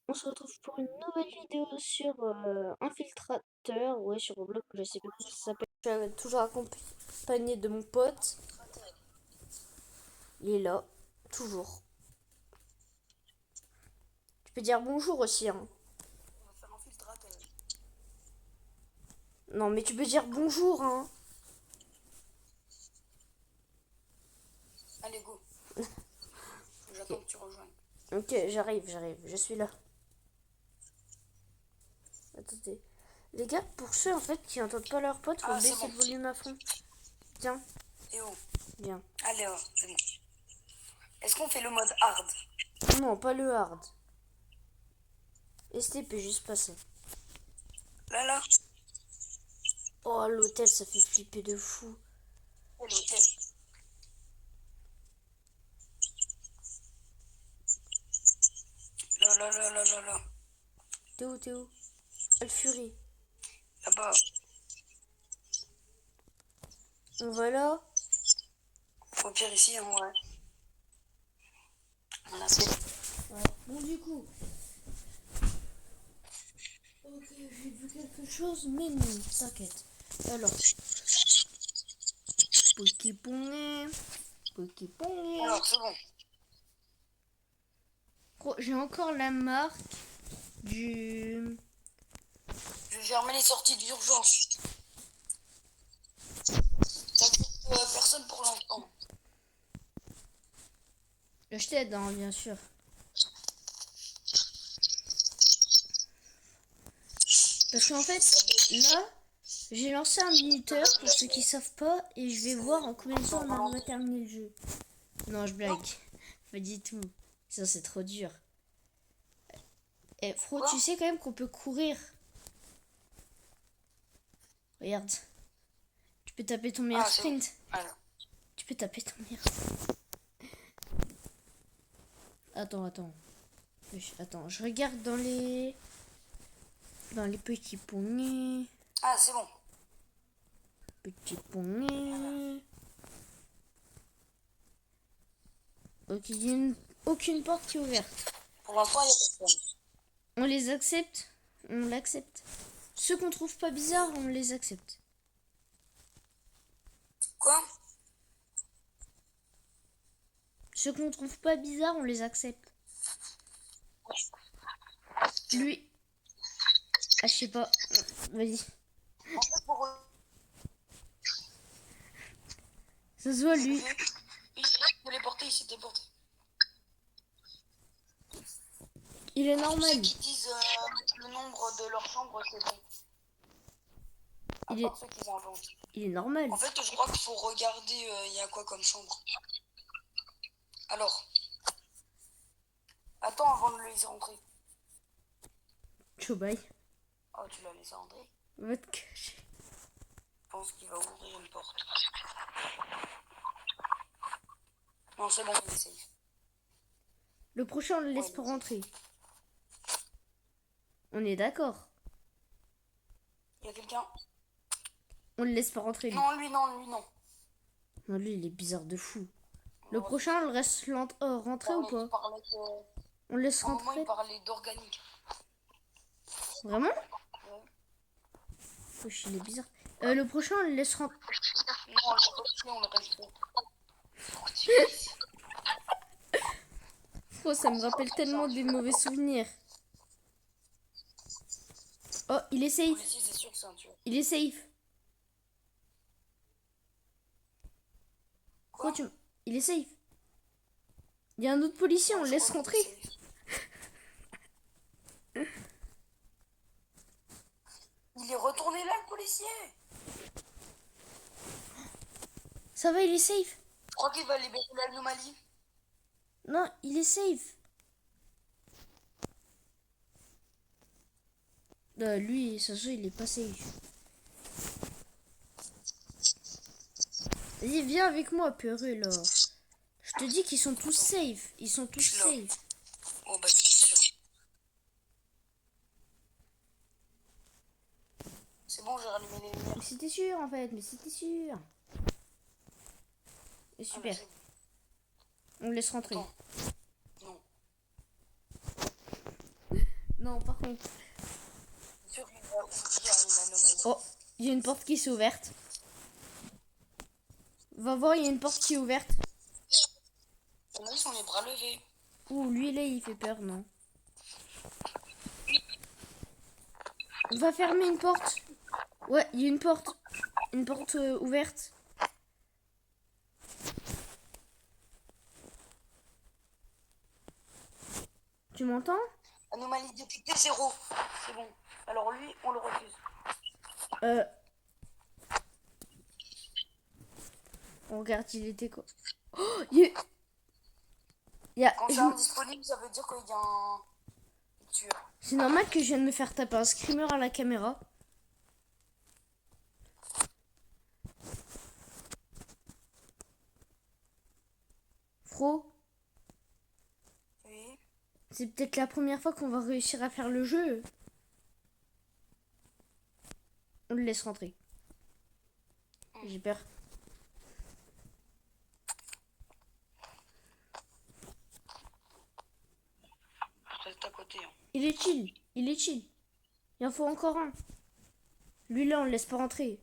On se retrouve pour une nouvelle vidéo sur Infiltrateur, ouais, sur Roblox, je sais pas comment ça s'appelle. Je suis toujours accompagné de mon pote. Il est là, toujours. Tu peux dire bonjour aussi, hein. On va faire Infiltrateur. Non, mais tu peux dire bonjour, hein. Allez, go. Ok, J'attends que tu rejoignes. ok, j'arrive, je suis là. Attendez. Les gars, pour ceux en fait qui n'entendent pas leur pote, faut Ah, c'est baisser bon. le volume à fond. Tiens, Et oh. bien. Allez, oh, c'est bon. Est-ce qu'on fait le mode hard? Non, pas le hard. ST peut juste passer. Là, là. Oh, l'hôtel, ça fait flipper de fou. C'est l'hôtel. Là, là, là, là, là, là. T'es où, t'es où? Alfury. Là-bas. On va là. Au pire, ici, hein, ouais. On a fait. Ouais. Bon, du coup. Ok, j'ai vu quelque chose, mais non, t'inquiète. Alors. Poképonné. Poképonné. Alors, c'est bon. J'ai encore la marque du. Je vais fermer les sorties d'urgence. T'inquiète, personne pour l'instant. Je t'aide, hein, bien sûr. Parce qu'en fait, là, j'ai lancé un minuteur pour ceux qui savent pas et je vais voir en combien de temps on arrive à terminer le jeu. Non, je blague. Pas du tout. Ça, c'est trop dur. Eh, Fro, Quoi? tu sais quand même qu'on peut courir. Regarde. Tu peux taper ton meilleur Ah, c'est bon. sprint. Alors. Tu peux taper ton meilleur. Attends. Attends, je regarde dans les petits poneys. Ah, c'est bon. Petits poneys. Ok, il n'y a aucune porte qui est ouverte. Pour l'instant, il y a personne. On les accepte. On l'accepte. Ceux qu'on trouve pas bizarres, on les accepte. Quoi? Ceux qu'on trouve pas bizarres, on les accepte. Lui. Ah, je sais pas. Vas-y. En fait, pour eux, Ça se voit, lui. il s'est téléporté, il s'est téléporté. Il est Tous normal. ceux qui disent le nombre de leur chambre, c'est bon. À Il part est, ceux qui inventent. il est normal. En fait, je crois qu'il faut regarder il y a quoi comme chambre. Alors, attends avant de le laisser entrer. Chobay. Oh, tu l'as laissé entrer? Va te cacher. Je pense qu'il va ouvrir une porte. Non, c'est bon, il est safe. Le prochain, on le laisse Ouais, pas rentrer. On est d'accord. il y a quelqu'un? On le laisse pas rentrer, lui. Non, lui, non, lui, non. Non, lui, il est bizarre de fou. On Le va prochain, on le laisse rentrer ou pas? il parlait On le laisse à un moment, il rentrer? parlait d'organique. Vraiment? Ouais. Wesh, il est bizarre. Le prochain, on le laisse rentrer. Non, on le reste pas. Oh, ça me rappelle tellement des mauvais souvenirs. Oh, il est safe. Policier, c'est sûr que c'est un tueur. Il est safe. Quoi? Il est safe. Il y a un autre policier, on le laisse rentrer. Il est retourné là, le policier. Ça va, il est safe. Je crois qu'il va libérer l'anomalie. Non, il est safe. Lui, ça se voit, il est pas safe. Vas-y, viens avec moi, purée, là. Je te dis qu'ils sont tous safe. Ils sont tous safe. Oh, bah, c'est sûr. C'est bon, j'ai rallumé les lumières. Mais c'était sûr, en fait. Mais c'était sûr. Et super. Ah, On le laisse rentrer. attends. Non. Non, par contre. C'est sûr qu'il y a une anomalie. Oh, il y a une porte qui s'est ouverte. Va voir, il y a une porte qui est ouverte. Il y en a qui sont les bras levés. Ouh, lui là, il fait peur, non. Va fermer une porte. Ouais, il y a une porte. Une porte ouverte. Tu m'entends? Anomalie détectée 0. C'est bon. Alors lui, on le refuse. On regarde, il était quoi? Oh, il y a... Quand c'est indisponible, ça veut dire qu'il y a un tueur. C'est normal que je vienne me faire taper un screamer à la caméra. Fro, Oui. c'est peut-être la première fois qu'on va réussir à faire le jeu. On le laisse rentrer. J'ai peur. Reste à côté. Hein. Il est chill. Il est chill. Il en faut encore un. Lui là, on le laisse pas rentrer.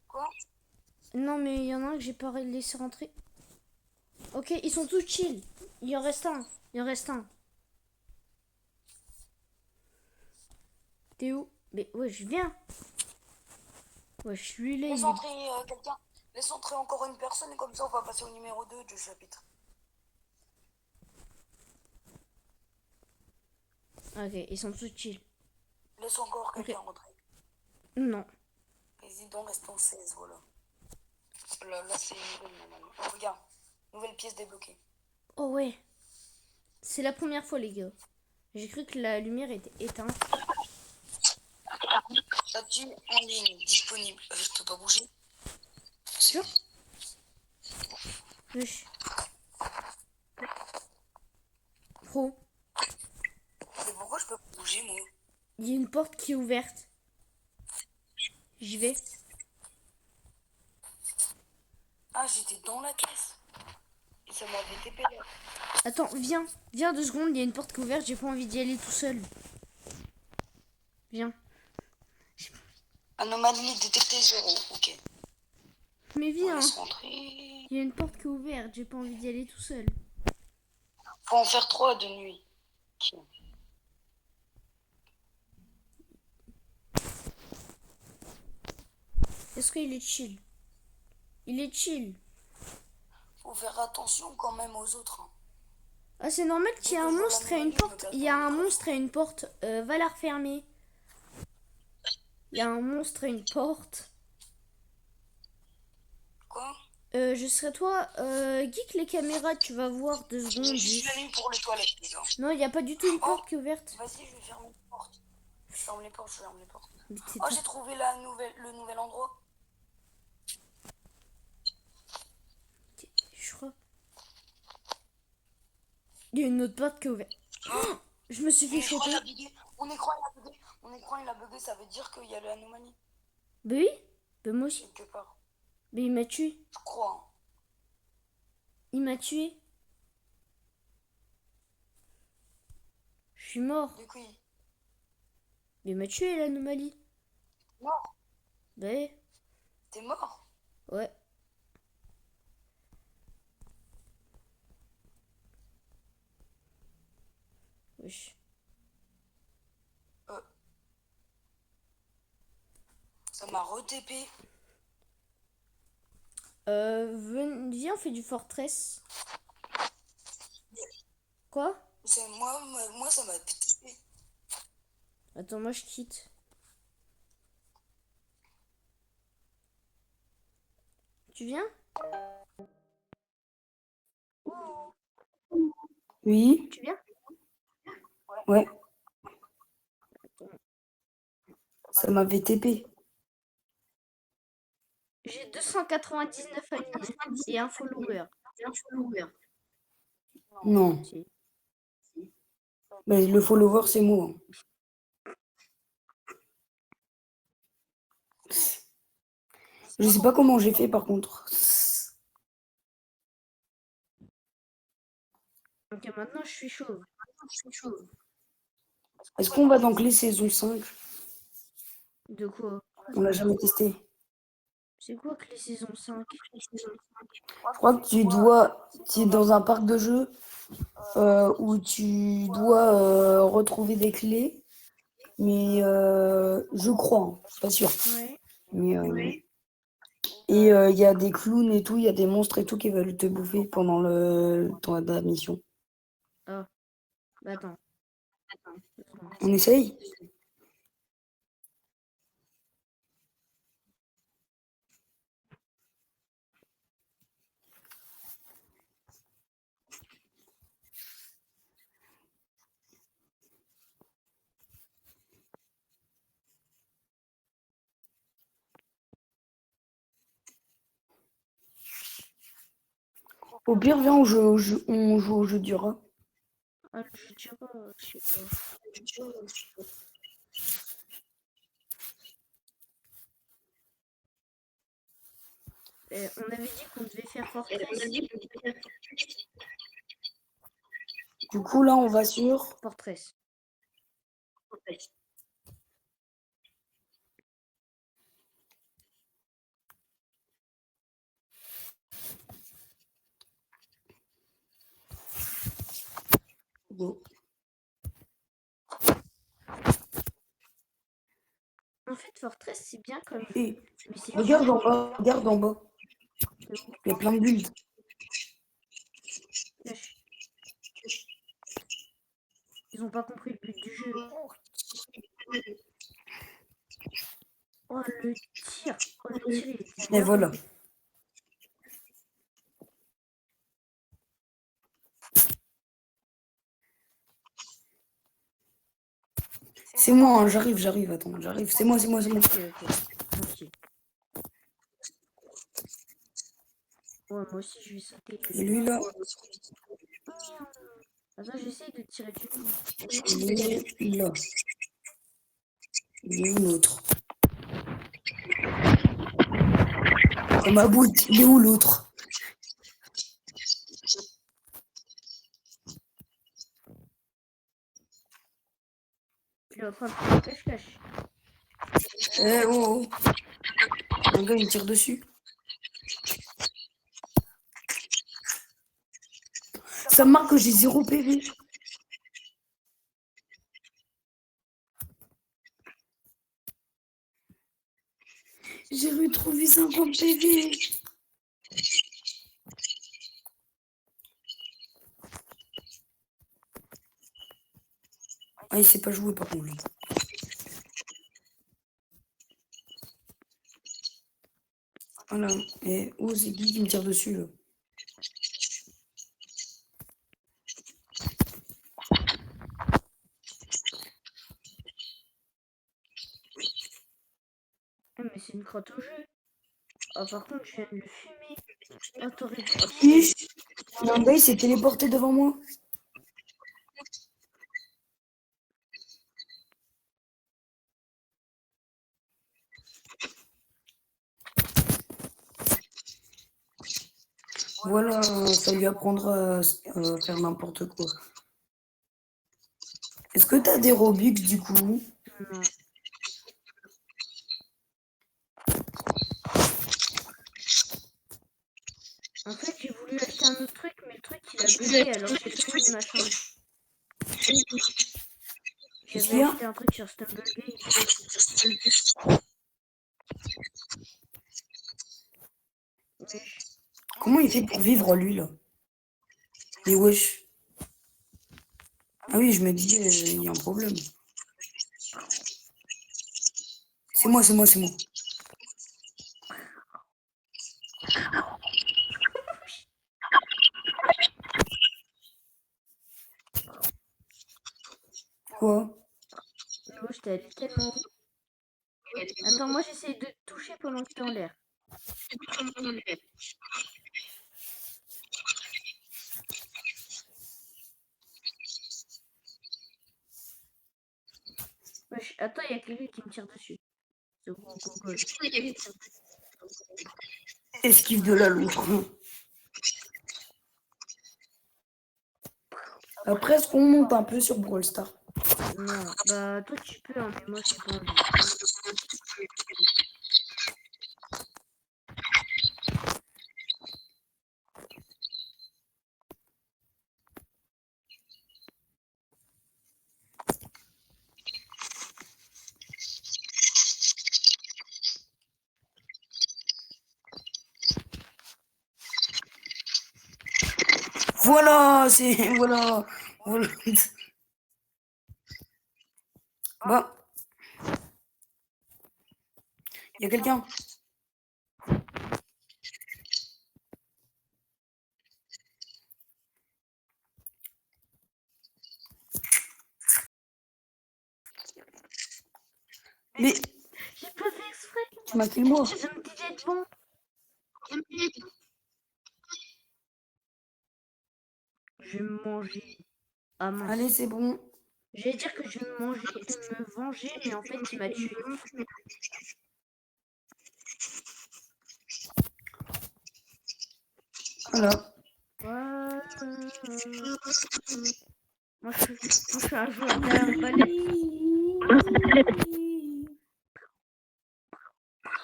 Quoi? Non, mais il y en a un que j'ai pas laissé rentrer. Ok, ils sont tous chill. Il en reste un. Il en reste un. T'es où? Mais ouais, je viens. Ouais, je suis là. Laisse Il entrer quelqu'un. Laisse entrer encore une personne et comme ça on va passer au numéro 2 du chapitre. Ok, ils sont tous chill. Laisse encore quelqu'un rentrer. Non. Président restant 16, voilà. Là c'est une nouvelle normalement. Oh, regarde, nouvelle pièce débloquée. Oh ouais. C'est la première fois, les gars. J'ai cru que la lumière était éteinte. Statut en ligne, disponible. Je peux pas bouger. Sûr? Wesh. Pro. Mais pourquoi je peux pas bouger moi? Il y a une porte qui est ouverte. J'y vais. Ah, j'étais dans la caisse. Et ça m'avait TP là. Attends, viens. Viens 2 secondes, il y a une porte qui est ouverte. J'ai pas envie d'y aller tout seul. Viens. Anomalie détectée 0. Ok. Mais On viens. laisse rentrer. Il y a une porte qui est ouverte. J'ai pas envie d'y aller tout seul. Faut en faire 3 de nuit. Ok. Est-ce qu'il est chill? Il est chill. Faut faire attention quand même aux autres. Hein. Ah, c'est normal qu'il y ait un monstre à une porte. Il y a un monstre à une porte. Va la refermer. Il y a un monstre à une porte. Quoi? Je serais toi. Geek les caméras, tu vas voir 2 secondes. J'ai juste la ligne pour les toilettes déjà. Non, il n'y a pas du tout une porte qui est ouverte. Vas-y, je vais fermer les portes. Je ferme les portes, je ferme les portes. Mais c'est Oh, tout. j'ai trouvé le nouvel endroit. Je crois. Il y a une autre porte qui est ouverte. Oh, je me suis fait Mon écran, choper. il a bugué. Mon écran, il a bugué. Mon écran, il a bugué. Ça veut dire qu'il y a l'anomalie Bah oui, bah moi aussi. quelque part. Mais il m'a tué. Je crois. Hein. Il m'a tué. Je suis mort. Du coup, Mais il m'a tué l'anomalie. mort. Bah ouais. T'es mort. Ouais. Wesh. Ça m'a re-TP. Viens, on fait du fortress. Quoi? Moi, ça m'a TP. Attends, moi je quitte. Tu viens? Oui, Tu viens? ouais, ça m'avait TP. J'ai 299 amis et un follower. Non, Si. mais le follower, c'est moi. Je sais pas comment j'ai fait par contre. Ok, maintenant je suis chauve. Est-ce qu'on va dans Clé saison 5? De quoi? On l'a jamais testé. C'est quoi que les saisons 5? Je crois que tu es dans un parc de jeux où tu dois retrouver des clés, mais je crois, hein, je suis pas sûr. Ouais. Mais et il y a des clowns et tout, il y a des monstres et tout qui veulent te bouffer pendant le temps de la mission. Ah. Bah attends. On essaye? Au pire, viens, on joue au jeu du rat. Ah, je dirais pas, je sais pas. On avait dit qu'on devait faire Fortress. Du coup, là, on va sur... Fortress. Go. En fait, Fortress, c'est bien comme jeu. Et Mais c'est regarde en bas, regarde en bas. Il y a plein de bulles. Wesh. Ils ont pas compris le but du jeu. Oh, le tir. Oh, le tir, il était Et bien. voilà. C'est moi, hein, j'arrive, attends, j'arrive. C'est moi. Ok, ok. Ok. Ouais, moi aussi, je vais sauter. Et lui, là, Attends, j'essaye de tirer dessus. il est là. Il est où l'autre? C'est ma boute, il est où l'autre? Il est en train de faire un cache-cache. Eh oh, oh. Un gars, il me tire dessus. Ça marque que j'ai 0 PV. J'ai retrouvé 50 PV. Ah, il sait pas jouer par contre, lui. Voilà. Et oh, c'est qui me tire dessus, là? Ah, mais c'est une crotte au jeu. Ah, par contre, je viens de le fumer. Oh, t'aurais dû Qui? tirer. Il y a un gars, il s'est téléporté devant moi. Voilà, ça lui apprendra à faire n'importe quoi. Est-ce que t'as des Robux du coup? Non. En fait, j'ai voulu acheter un autre truc, mais le truc, il a bugué, alors j'ai fait une machin. Qu'est-ce qu'il J'avais y a? acheté un truc sur Stumblegate. Wesh. Comment il fait pour vivre lui là? Mais wesh. Ah oui, je me dis, il y a un problème. C'est moi. Quoi? Mais wesh, t'es allé tellement haut. Attends, moi j'essaye de te toucher pendant que t'es en l'air. Wesh, attends, il y a quelqu'un qui me tire dessus. Ce gros gogol. Esquive de la loutre. Après, est-ce qu'on monte un peu sur Brawl Stars? Non, bah toi tu peux, hein, mais moi j'ai pas envie. Voilà, c'est. Voilà. Voilà. Bon, il y a quelqu'un. Mais J'ai pas fait exprès. tu m'as kill moi. Je me disais devant. Je vais me manger. Ah mince. Allez, c'est bon. J'allais dire que je vais me venger, mais en fait il m'a tué. Voilà. Voilà. Moi je suis un joueur d'arbalète.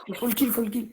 Il faut le kill, il faut le kill.